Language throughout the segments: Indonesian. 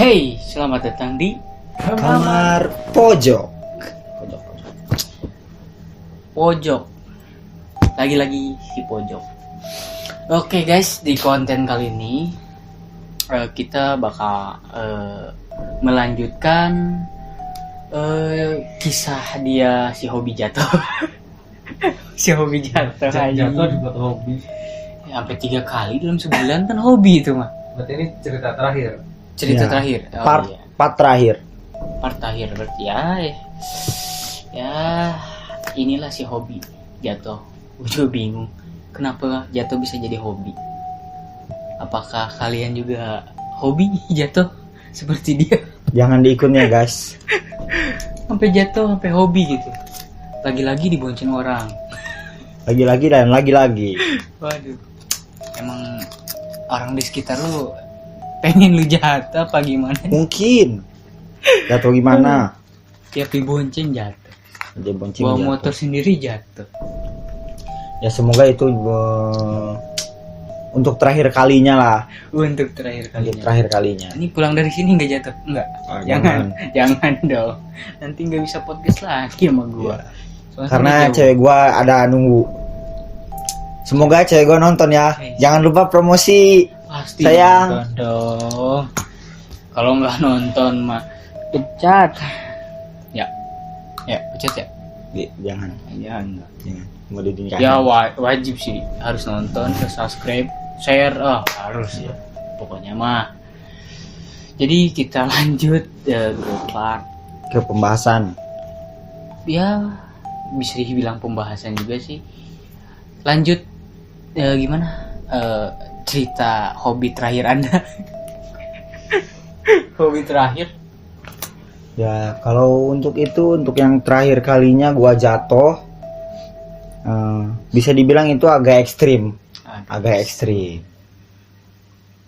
Hey, selamat datang di Kamar Pojok. Pojok. Lagi-lagi si Pojok. Oke guys, di konten kali ini kita bakal melanjutkan kisah dia si hobi jatuh. Si hobi jatuh aja. Jatuh dibuat hobi. Sampai 3 kali dalam sebulan kan hobi itu mah. Berarti ini cerita terakhir. Cerita Ya, terakhir. Part terakhir. Part terakhir berarti ya inilah si hobi jatuh. Gue juga bingung kenapa jatuh bisa jadi hobi. Apakah kalian juga hobi jatuh seperti dia? Jangan diikutnya guys. Sampai jatuh sampai hobi gitu. Lagi-lagi dibonceng orang. Lagi-lagi dan lagi-lagi. Waduh. Emang orang di sekitar lu pengen lu jatuh apa gimana? Mungkin. Jatuh gimana? Tiap dibonceng jatuh. Dia bonceng Bawa jatuh. motor sendiri jatuh. Ya semoga itu untuk terakhir kalinya lah. Untuk terakhir Untuk kalinya. terakhir kalinya. Ini pulang dari sini nggak jatuh? Enggak. Oh, Jangan dong. Nanti nggak bisa podcast lagi sama gua. Soalnya Karena kan jauh. cewek gua ada nunggu. Semoga cewek gua nonton ya. Jangan lupa promosi. Pasti sayang. nonton dong. Kalau nggak nonton mah pecat. Ya pecat ya. Jangan. Jangan. Jangan. Mau dinikahin. Ya wajib sih harus nonton, subscribe, share, harus ya. Pokoknya mah. Jadi kita lanjut ke part. Ke pembahasan. Ya bisa dibilang pembahasan juga sih. Lanjut gimana cerita hobi terakhir Anda? Hobi terakhir? Ya kalau untuk itu, untuk yang terakhir kalinya gua jatuh, bisa dibilang itu agak ekstrim. Agak ekstrim.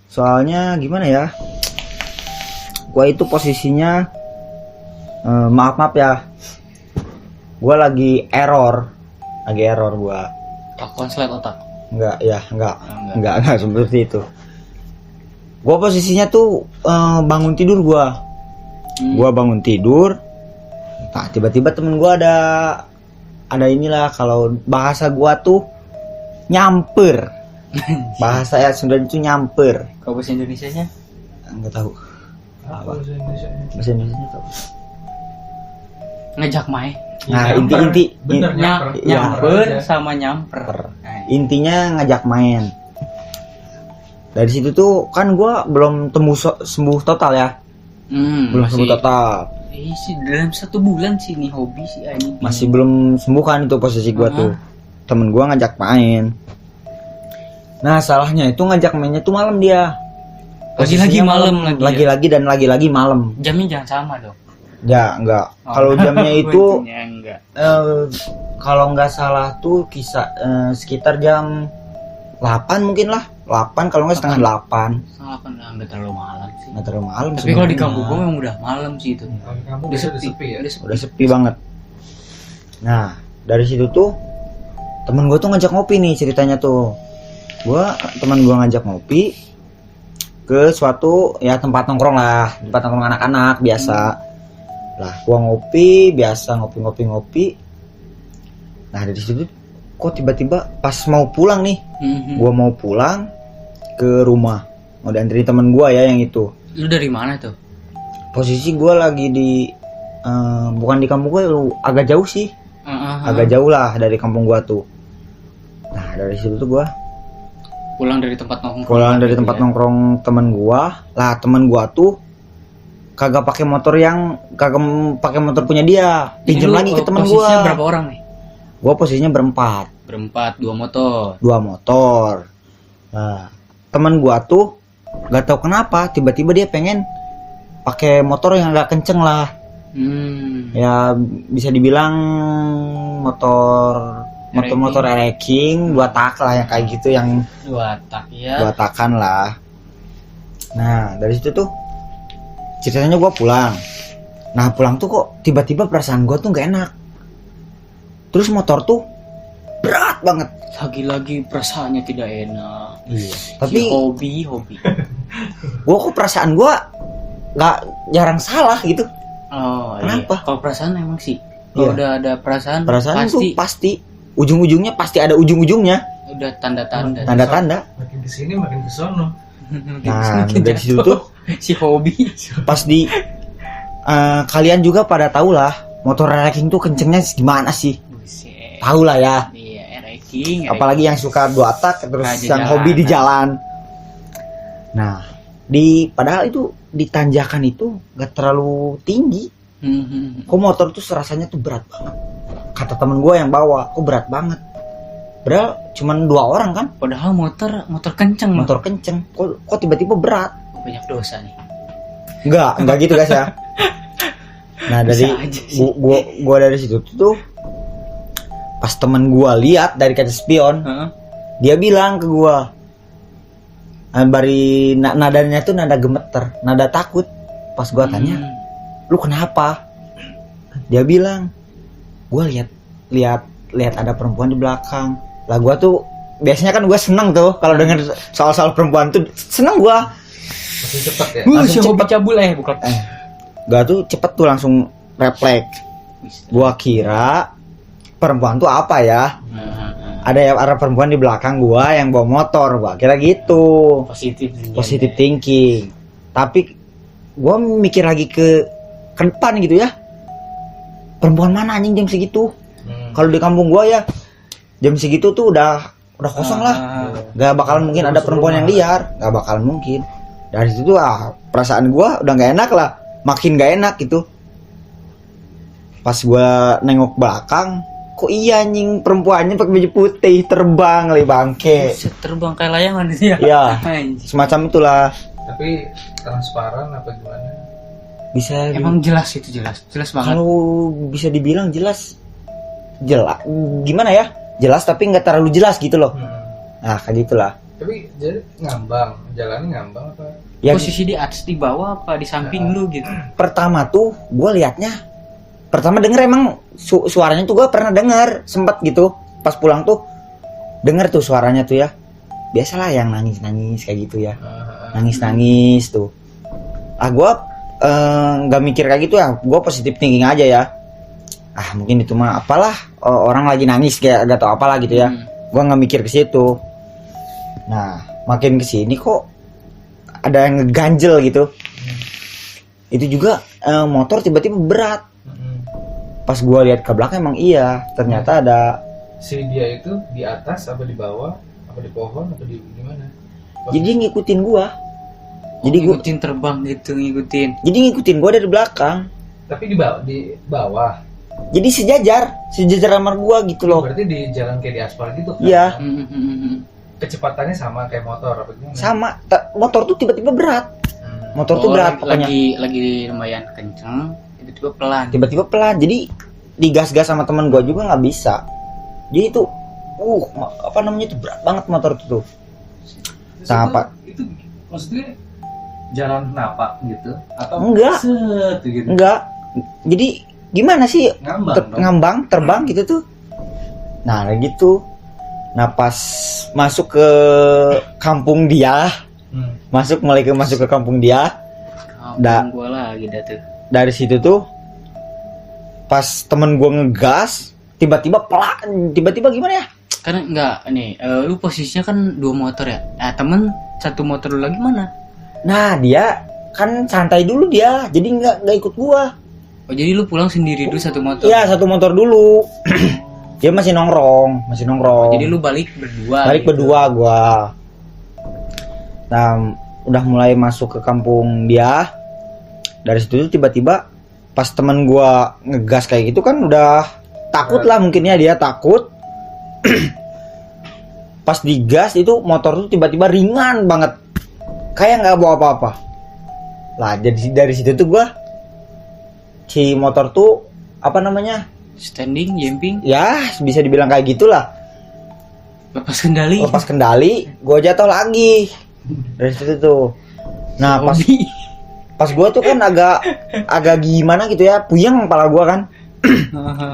Soalnya gimana ya, gua itu posisinya maaf ya, gua lagi error gua. Konslet otak. Enggak seperti itu. Gua posisinya tuh bangun tidur gua bangun tidur. Nah, tiba-tiba temen gua ada inilah, kalau bahasa gua tuh nyamper. Bahasa ya Sunda itu nyamper. Kalau bahasa Indonesianya? Enggak tahu. Apa bahasa Indonesia-nya? Bahasa Indonesia tahu. Ngejak main. Nah, Ya, inti bener, Nyamper aja. sama nyamper. intinya ngajak main. Dari situ tuh kan gua belum sembuh total ya. Belum sembuh total. Sih dalam 1 bulan sih ini hobi sih ini. Masih belum sembuh kan itu posisi gua tuh. Temen gua ngajak main. Nah, salahnya itu ngajak mainnya tuh malam dia. Lagi-lagi Posisinya malam lagi ya? Lagi-lagi dan lagi-lagi malam. Jamnya jangan sama dong. Ya, enggak. Oh. Kalau jamnya itu Untungnya enggak. kalau nggak salah tuh kisah sekitar jam 8 mungkin lah. 8 kalau nggak setengah 8. Salah kan enggak terlalu malam sih. Nggak terlalu malam. Tapi kalau di sebenarnya. kampung gua memang udah malam sih itu. Kamu Udah udah sepi. sepi ya? Udah sepi banget. Nah, dari situ tuh temen gue tuh ngajak ngopi nih ceritanya tuh. Teman gue ngajak ngopi ke suatu ya tempat nongkrong anak-anak biasa. Lah, gua ngopi biasa, ngopi. Nah, dari situ kok tiba-tiba pas mau pulang nih, gua mau pulang ke rumah, mau dianterin temen gua ya yang itu. Lu dari mana tuh? Posisi gua lagi di bukan di kampung gua, agak jauh sih. Agak jauh lah dari kampung gua tuh. Nah, dari situ tuh gua Pulang dari tempat nongkrong. pulang dari tempat nongkrong temen gua. Lah, temen gua tuh kagak pakai motor punya dia. Pinjam lagi ke temen Posisinya gua. berapa orang nih? Gua posisinya berempat, Berempat, 2 motor. 2 motor. Nah, temen gua tuh gak tahu kenapa tiba-tiba dia pengen pakai motor yang agak kenceng lah. Ya bisa dibilang motor racing 2 tak lah, yang kayak gitu, yang 2 tak ya. 2 takan lah. Nah, dari situ tuh ceritanya gua pulang. Nah, pulang tuh kok tiba-tiba perasaan gua tuh gak enak. Terus motor tuh berat banget. Lagi-lagi perasaannya tidak enak. Iya. Tapi Tapi hobi. gua kok perasaan gua nggak jarang salah gitu. Oh, Kenapa? iya. Kalau perasaan emang sih. Kalau Iya. udah ada perasaan Perasaan pasti tuh pasti ujung-ujungnya pasti ada ujung-ujungnya, udah tanda-tanda. tanda-tanda. Makin kesini makin kesono. Nah, Makin dari situ jatuh. tuh Si hobi. pas di kalian juga pada tahu lah motor ranking tuh kencengnya gimana sih, Buset. tahu lah ya. Iya, ranking. Apalagi yang suka 2 tak terus Aja yang hobi di jalanan. jalan. Nah, padahal itu di tanjakan itu gak terlalu tinggi. Kok motor tuh serasanya tuh berat banget. Kata temen gue yang bawa, kok berat banget. Padahal cuman 2 orang kan, Padahal motor kenceng. motor kenceng. Kok tiba-tiba berat? Banyak dosa nih. Enggak gitu guys ya. Nah, dari Bisa aja sih. gua dari situ tuh pas temen gua lihat dari kaca spion, Heeh. dia bilang ke gua, bari nadanya tuh nada gemeter, nada takut. Pas gua tanya, lu kenapa? Dia bilang, gua lihat ada perempuan di belakang. Lah gua tuh biasanya kan gua seneng tuh kalau denger soal perempuan tuh seneng gua. Masih cepet ya. Langsung Si hobi cepet. cabul bukan. Gak tuh cepet tuh langsung refleks. Gua kira perempuan tuh apa ya? Ada perempuan di belakang gua yang bawa motor, gua kira gitu. Positif thinking. Tapi gua mikir lagi ke depan gitu ya. Perempuan mana anjing jam segitu? Kalau di kampung gua ya jam segitu tuh udah kosong lah. Gak bakalan mungkin ada perempuan yang liar, gak bakalan mungkin. Dari situ tuh perasaan gua udah gak enak lah, makin gak enak gitu. Pas gua nengok belakang, kok iya anjing perempuannya pakai baju putih terbang kali bangke. Buset, terbang kayak layangan itu ya. Iya, Anjing. semacam itulah. Tapi transparan apa gimana? Bisa Emang jelas banget. kalau bisa dibilang jelas gimana ya? Jelas tapi nggak terlalu jelas gitu loh. Nah, kayak gitulah. Tapi jadi jalannya ngambang apa? Ya Posisi di atas, di bawah apa di samping lu gitu. pertama tuh gue liatnya, pertama denger emang suaranya tuh gue pernah denger sempet gitu pas pulang tuh denger tuh suaranya tuh ya, biasalah yang nangis kayak gitu ya, nangis tuh. Gue nggak mikir kayak gitu ya, gue positif thinking aja ya. Mungkin itu mah apalah, orang lagi nangis kayak gak tau apalah gitu ya. Gue nggak mikir ke situ. Nah, makin kesini kok ada yang ngeganjel gitu. Itu juga motor tiba-tiba berat. Pas gue lihat ke belakang emang iya, ternyata ada. Si dia itu di atas apa di bawah? Apa di pohon atau di gimana? Jadi ngikutin gue. Jadi gue ngikutin terbang gitu, ngikutin. Jadi ngikutin gue dari belakang. Tapi di bawah. Jadi sejajar sama gue gitu loh. Berarti di jalan kayak di aspal gitu kan? Iya. Kecepatannya sama kayak motor apa gimana? Sama. Motor tuh tiba-tiba berat. Motor tuh berat pokoknya. Lagi lumayan kenceng, tiba-tiba pelan. Tiba-tiba pelan. Jadi digas-gas sama teman gue juga nggak bisa. Jadi itu, apa namanya itu berat banget motor itu tuh. Nah, Pak. Itu maksudnya jalan napak gitu atau Enggak. gitu? Enggak. Jadi gimana sih? Ngambang dong. Ngambang, terbang gitu tuh. Nah, gitu. Nah, pas masuk ke kampung dia, masuk ke kampung dia, Gua lagi dah tuh. dari situ tuh pas temen gua ngegas, tiba-tiba pelan, tiba-tiba gimana ya? Karena enggak nih, lu posisinya kan 2 motor ya. Temen 1 motor lu lagi mana? Nah, dia kan santai dulu dia, jadi nggak ikut gua. Oh, jadi lu pulang sendiri dulu 1 motor. Iya, 1 motor dulu. Dia masih nongkrong. Jadi lu balik berdua. Balik berdua gua. Nah, udah mulai masuk ke kampung dia. Dari situ tuh tiba-tiba pas temen gua ngegas kayak gitu kan udah takut lah mungkin ya, dia takut. Pas digas itu motor tuh tiba-tiba ringan banget. Kayak nggak bawa apa-apa. Lah, jadi dari situ tuh gua si motor tuh apa namanya? Standing, jumping, Ya, bisa dibilang kayak gitulah. lepas kendali. Lepas kendali, gue jatuh lagi dari situ tuh. Nah, pas gue tuh kan agak gimana gitu ya, puyeng kepala gue kan.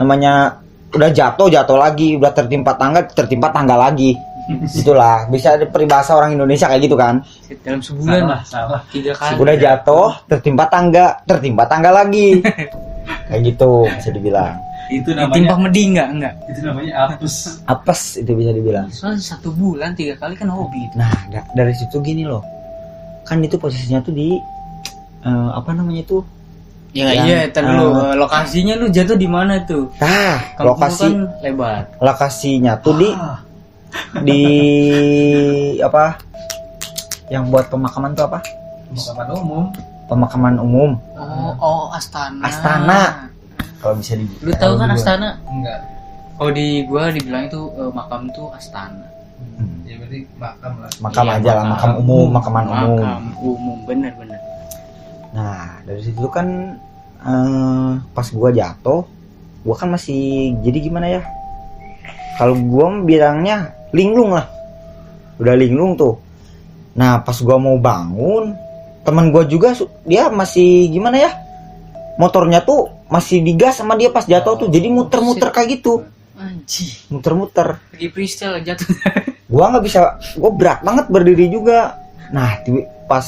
Namanya udah jatuh lagi, udah tertimpa tangga lagi. Itulah bisa peribahasa orang Indonesia kayak gitu kan. Dalam sebulan lah Salah. 3 kali. Udah jatuh, tertimpa tangga lagi. Kayak gitu bisa dibilang. Itu Ditimpa namanya meding enggak? itu namanya apes. Apes itu bisa dibilang. Soalnya 1 bulan 3 kali kan hobi itu. Nah, dari situ gini loh. Kan itu posisinya tuh di apa namanya tuh? Ya Yang, iya, entar dulu lokasinya lu jatuh di mana tuh? Nah, Kampung kan lebar. lokasinya tuh di apa? Yang buat pemakaman tuh apa? Pemakaman umum. Pemakaman umum. Oh, Astana. Astana. Kalau bisa di. Lu tahu kan Astana? Enggak. Oh, di gua dibilang itu makam tuh Astana. Ya berarti makam lah. Makam Iya, aja lah, makam umum, makaman umum. Makam umum, bener. Nah, dari situ kan pas gua jatuh, gua kan masih jadi gimana ya? Kalau gua bilangnya linglung lah. Udah linglung tuh. Nah, pas gua mau bangun, teman gua juga dia masih gimana ya? Motornya tuh masih digas sama dia pas jatuh tuh. Jadi muter-muter kayak gitu. Anjir, Muter-muter. pergi freestyle jatuh. Gua nggak bisa, gua berat banget berdiri juga. Nah, pas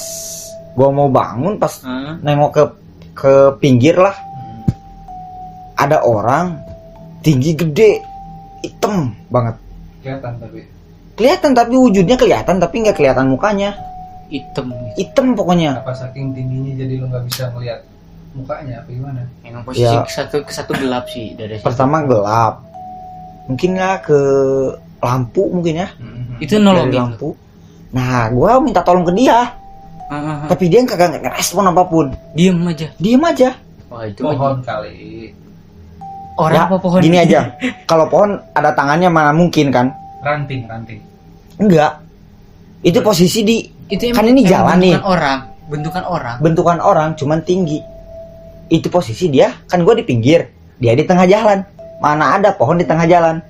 gua mau bangun, pas nengok ke pinggir lah, ada orang tinggi gede, hitam banget. Kelihatan tapi wujudnya kelihatan tapi nggak kelihatan mukanya. Hitam pokoknya. Apa saking tingginya jadi lu nggak bisa ngeliat mukanya apa gimana? Emang posisi Ya. ke satu gelap sih dari situ. Pertama gelap, mungkin nggak ke lampu mungkin ya. Itu Dari nolongin. lampu. Nah, gua minta tolong ke dia, tapi dia kagak ngerespon apapun. Diem aja. Diem aja. Wah, itu Pohon aja. kali. Orang Ya, apa pohon? gini aja. Kalau pohon ada tangannya mana mungkin kan? Ranting. Enggak. Itu posisi di Itu kan ini jalan nih. Bentukan orang. Bentukan orang cuman tinggi. Itu posisi dia, kan gue di pinggir, dia di tengah jalan. Mana ada pohon di tengah jalan?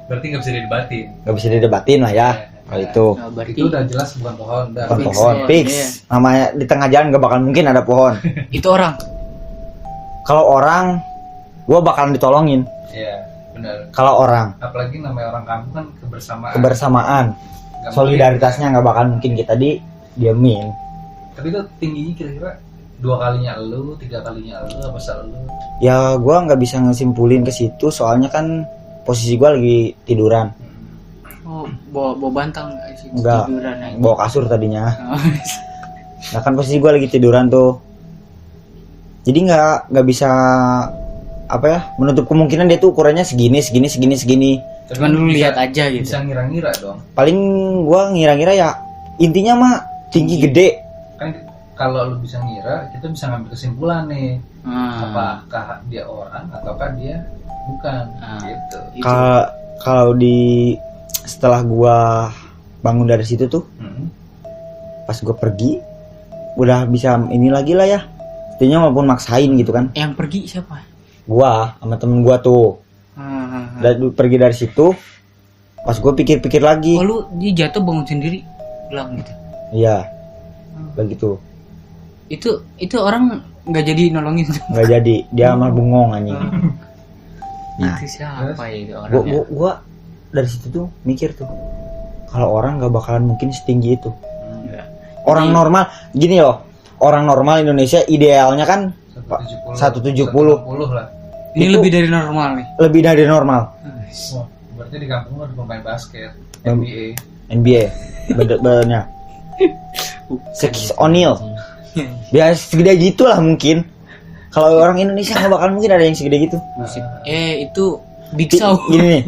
Berarti nggak bisa didebatin. Gak bisa didebatin lah ya. Kalau itu Nah, berarti Itu udah jelas bukan pohon. Udah. bukan fix pohon, ya, fix. iya. Namanya di tengah jalan gak bakal mungkin ada pohon. itu orang. Kalau orang, gue bakalan ditolongin. Iya, benar. Kalau orang, Apalagi namanya orang kampung kan kebersamaan, Nggak solidaritasnya nggak bakal mungkin kita diemin. mungkin. Tapi itu tingginya kira-kira 2 kalinya elu, 3 kalinya elu, apa selalu? Ya gue nggak bisa ngesimpulin ke situ, soalnya kan posisi gue lagi tiduran, Oh, bawa bantang nggak sih? Enggak. Tiduran aja. bawa kasur tadinya. Oh, Nah kan posisi gue lagi tiduran tuh, jadi nggak bisa apa ya, menutup kemungkinan dia tuh ukurannya segini. Cuman lu lihat aja gitu. Bisa ngira-ngira dong. Paling gue ngira-ngira ya, intinya mah tinggi gede. Kan kalau lu bisa ngira, kita bisa ngambil kesimpulan nih. Ah, Apakah dia orang ataukah dia bukan gitu. itu. Kalau di setelah gue bangun dari situ tuh, pas gue pergi udah bisa ini lagi lah ya, intinya maupun maksain gitu kan. Yang pergi siapa? Gua sama temen gua tuh pergi dari situ. Pas gua pikir-pikir lagi, Oh, lu dia jatuh bangun sendiri bilang gitu. iya begitu, Itu orang nggak jadi nolongin. nggak jadi, dia malah bengong anjing. Nah, Itu siapa ya itu gua, orangnya? gua dari situ tuh mikir tuh, kalau orang nggak bakalan mungkin setinggi itu. Enggak. Orang Jadi- normal gini loh, orang normal Indonesia idealnya kan 170 lah. Ini Itu- lebih dari normal nih. lebih dari normal. Wah, berarti di kampung lu ada pemain basket, Yang- NBA. NBA bener-benernya Shaquille O'Neal. Biar segede gitu lah mungkin. Kalau orang Indonesia nggak bakal mungkin ada yang segede gitu. Itu Big Show. Gini nih,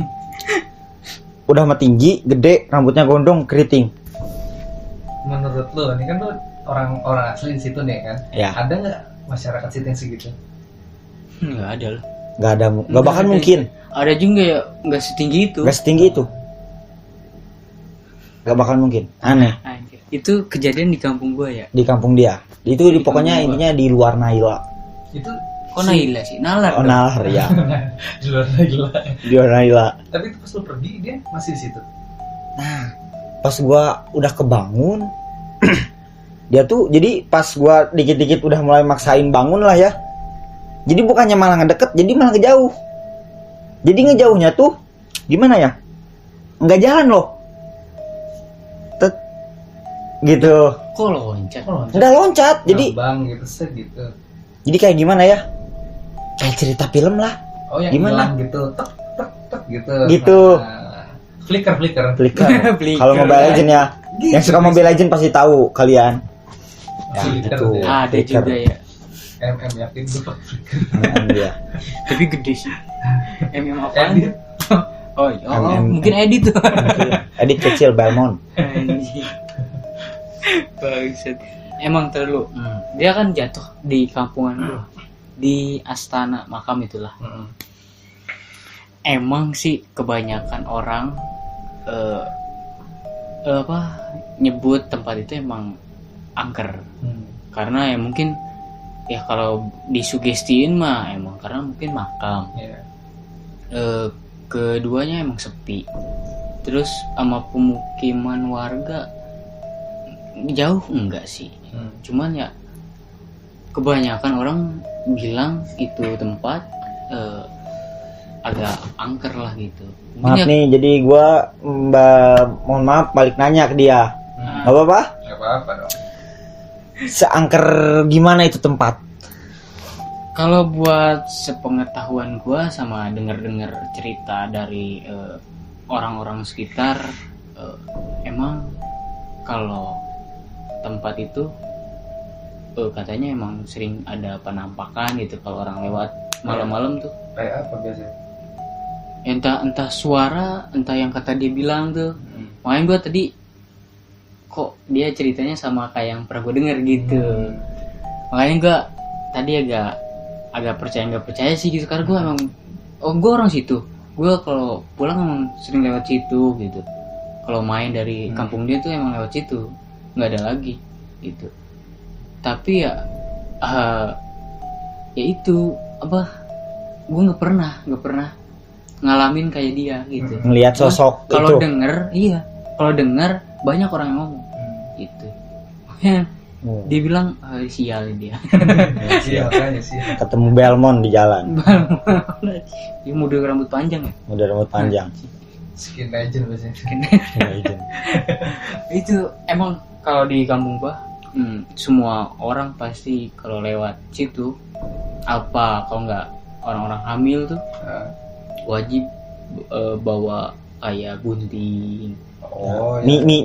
udah mah tinggi, gede, rambutnya gondrong, keriting. Menurut lu, ini kan lu orang asli di situ nih kan? Ya, Ada nggak masyarakat situ yang segitu? Nggak ada lah. nggak bakal mungkin, Ada juga ya nggak setinggi itu. nggak setinggi itu, nggak bakal mungkin. Aneh Anjir. Itu kejadian di kampung gua ya. di kampung dia. Itu Di pokoknya kampung intinya di luar Naila. Itu Kok Naila sih? Nalar. Oh, dong. Nalar ya, di luar gila. di luar Naila. Tapi pas lu pergi dia masih di situ. Nah, pas gua udah kebangun, dia tuh jadi pas gua dikit-dikit udah mulai maksain bangun lah ya. Jadi bukannya malah ngedeket, jadi malah ngejauh. Jadi ngejauhnya tuh gimana ya? Nggak jalan loh. gitu. Kok loncat? Oh, loncat. Udah loncat. Jadi Bang gitu segitu. kayak gimana ya? Kayak cerita film lah. Oh yang Gimana? hilang gitu, tek tek tek gitu. Gitu. Nah, flicker. Flicker. Flicker. Kalau Mobile Legend ya. Gitu, Yang suka Mobile Legend pasti tahu kalian. Ya, Flicker gitu. dia. Ada Flicker. juga ya. yakin gue flicker. Iya. Tapi gede sih. Apaan? Edit. Oh, iya. MM. Mungkin edit tuh. Edit kecil Belmont. Anjing. Bangsat. Emang terlalu. Dia kan jatuh di kampungan gua. Di Astana Makam itulah. Emang sih kebanyakan orang nyebut tempat itu emang angker. Karena ya mungkin ya kalau disugestiin mah emang karena mungkin makam. Iya. Keduanya emang sepi. Terus sama pemukiman warga jauh enggak sih. Cuman ya kebanyakan orang bilang itu tempat agak angker lah gitu. Maaf Mungkin ya- nih, jadi gua mohon maaf balik nanya ke dia. Gak apa-apa? Gak apa-apa dong. Seangker gimana itu tempat? Kalau buat sepengetahuan gua sama denger-denger cerita dari orang-orang sekitar, emang kalau tempat itu katanya emang sering ada penampakan gitu kalau orang lewat malam-malam tuh. Kayak apa biasanya? Entah suara, entah yang kata dia bilang tuh. Makanya gua tadi kok dia ceritanya sama kayak yang pernah gue denger gitu. Makanya gua tadi agak percaya nggak percaya sih gitu karena gue emang gue orang situ. Gue kalau pulang emang sering lewat situ gitu. Kalau main dari kampung dia tuh emang lewat situ, nggak ada lagi gitu. Tapi ya ya itu apa? Gue nggak pernah ngalamin kayak dia gitu. Ngelihat sosok Kalau itu. kalau denger banyak orang yang ngomong gitu. Dia bilang sial dia. Iya makanya sih. Ketemu Belmont di jalan. Dia model rambut panjang ya. Udah rambut panjang. Skin legend biasanya. Itu emang kalau di kampung gua semua orang pasti kalau lewat situ apa kalau nggak orang-orang hamil tuh wajib bawa kayak gunting. Oh iya.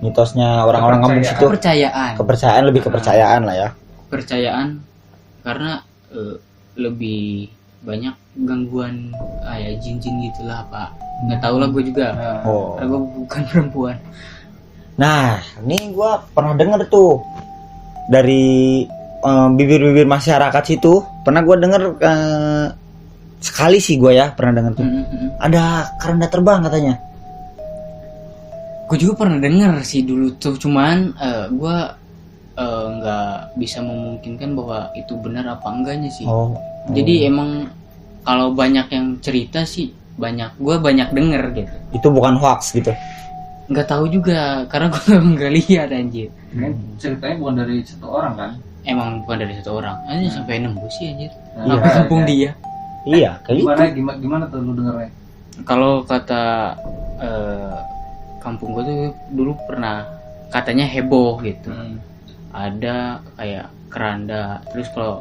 mitosnya orang-orang kampung situ. Kepercayaan Lebih kepercayaan lah ya. Kepercayaan karena lebih banyak gangguan kayak jin-jin gitulah apa nggak tahu lah gue juga karena gue bukan perempuan. Nah, ini gue pernah denger tuh dari bibir-bibir masyarakat situ. Pernah gue denger sekali sih gue ya pernah denger tuh. Ada keranda terbang katanya. Gue juga pernah denger sih dulu tuh, cuman gue nggak bisa memungkinkan bahwa itu benar apa enggaknya sih. Jadi emang kalau banyak yang cerita sih gue banyak denger gitu. Itu bukan hoax gitu. Nggak tahu juga karena gue nggak lihat anjir. Ceritanya bukan dari satu orang kan? Emang bukan dari satu orang. Aja sampai nembus sih anjir. Iya. Apa kampung dia? Iya, kayak gitu. Gimana tuh lu dengernya? Kalau kata kampung gue tuh dulu pernah katanya heboh gitu. Ada kayak keranda. Terus kalau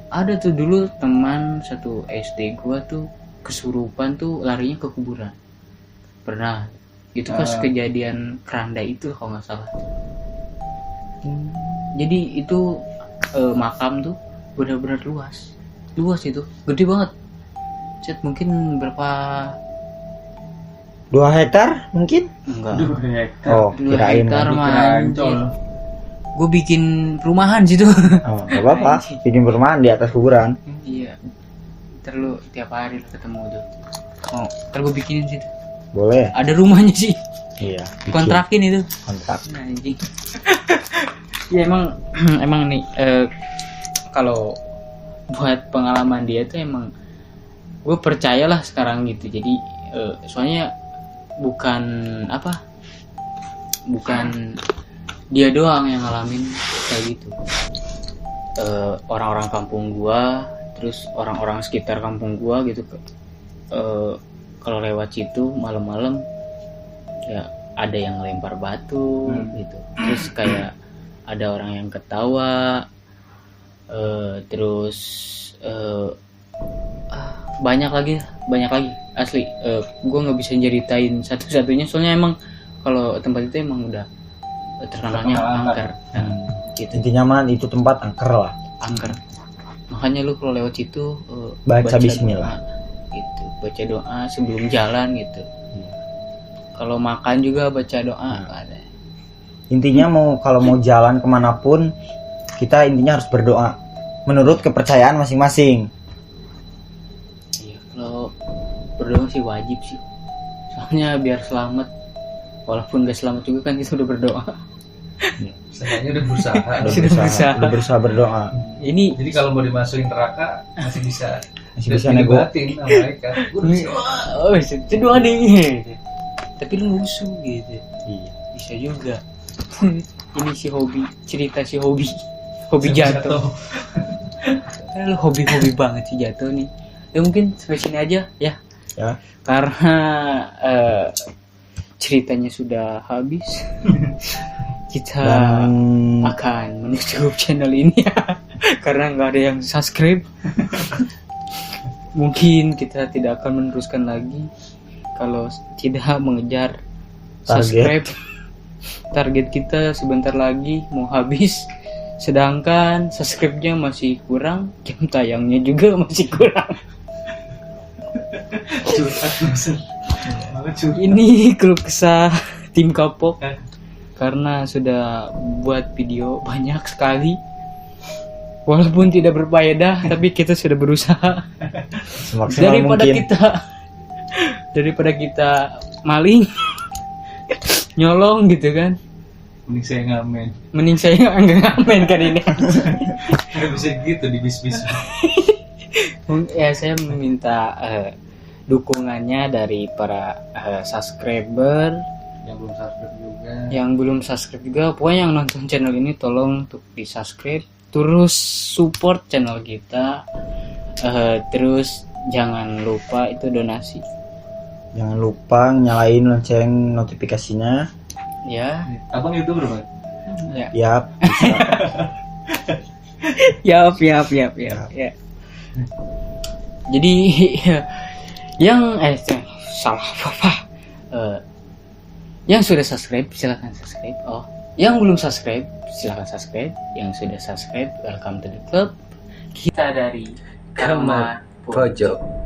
ada tuh dulu teman satu SD gue tuh kesurupan tuh larinya ke kuburan. Pernah. Itu pas kejadian keranda itu kalau nggak salah. Jadi itu makam tuh benar-benar luas itu, gede banget. Cet mungkin berapa? 2 hektar mungkin? Enggak. 2 hektar. Oh, 2 kirain. hektar mah. Ancol. Gue bikin perumahan situ. Oh, gak apa-apa. Bikin perumahan di atas kuburan. Iya. Ntar lu tiap hari lu ketemu tuh. Oh, ntar gue bikinin situ. Boleh. Ada rumahnya sih. Iya. bikin. Kontrakin itu. Kontrak. Nah, anjing. Ya emang nih kalau buat pengalaman dia tuh emang gue percayalah sekarang gitu. Jadi soalnya bukan dia doang yang ngalamin kayak gitu. Orang-orang kampung gua, terus orang-orang sekitar kampung gua gitu. Kalau lewat situ malam-malam ya ada yang lempar batu gitu, terus kayak ada orang yang ketawa, terus banyak lagi asli. Gue nggak bisa ceritain satu-satunya soalnya emang kalau tempat itu emang udah terkenalnya angker. Gitu. Intinya mah itu tempat angker lah. Angker. Makanya lu kalau lewat situ Baca bismillah. Gitu, baca doa sebelum jalan gitu. Kalau makan juga baca doa. Ada. Intinya kalau mau jalan kemanapun, kita intinya harus berdoa menurut kepercayaan masing-masing. Iya, kalau berdoa sih wajib sih. Soalnya biar selamat. Walaupun gak selamat juga kan kita udah berdoa. Setidaknya udah berusaha. Udah berusaha berdoa. Ini Jadi kalau mau dimasukin neraka masih bisa nego. dibatin sama mereka. oh, itu doa deh. Tapi lu musuh gitu. Iya. Bisa juga. Ini si hobi, cerita si hobi jatuh. Karena lu hobi banget sih jatuh nih. Ya mungkin sampai sini aja ya. Ya. Karena ceritanya sudah habis. Kita akan menutup channel ini ya. Karena nggak ada yang subscribe. Mungkin kita tidak akan meneruskan lagi kalau tidak mengejar subscribe. Target kita sebentar lagi mau habis, sedangkan subscribe-nya masih kurang, jam tayangnya juga masih kurang. Ini keluh kesah tim Kapok karena sudah buat video banyak sekali. Walaupun tidak berfaedah, tapi kita sudah berusaha. Semaksimal mungkin. Daripada kita maling, nyolong gitu kan. Mending saya ngamen. Mending saya nggak ngamen kan ini. Nggak bisa gitu di bis-bis. Ya saya meminta dukungannya dari para subscriber yang belum subscribe juga. Pokoknya yang nonton channel ini tolong untuk di subscribe, terus support channel kita. Terus jangan lupa itu donasi. Jangan lupa nyalain lonceng notifikasinya. Ya. Abang YouTuber, Bang? Ya. Yap. Yap. Ya. Jadi yang salah apa? Yang sudah subscribe silakan subscribe. Oh, yang belum subscribe silakan subscribe. Yang sudah subscribe welcome to the club. Kita dari Kamar Pojok.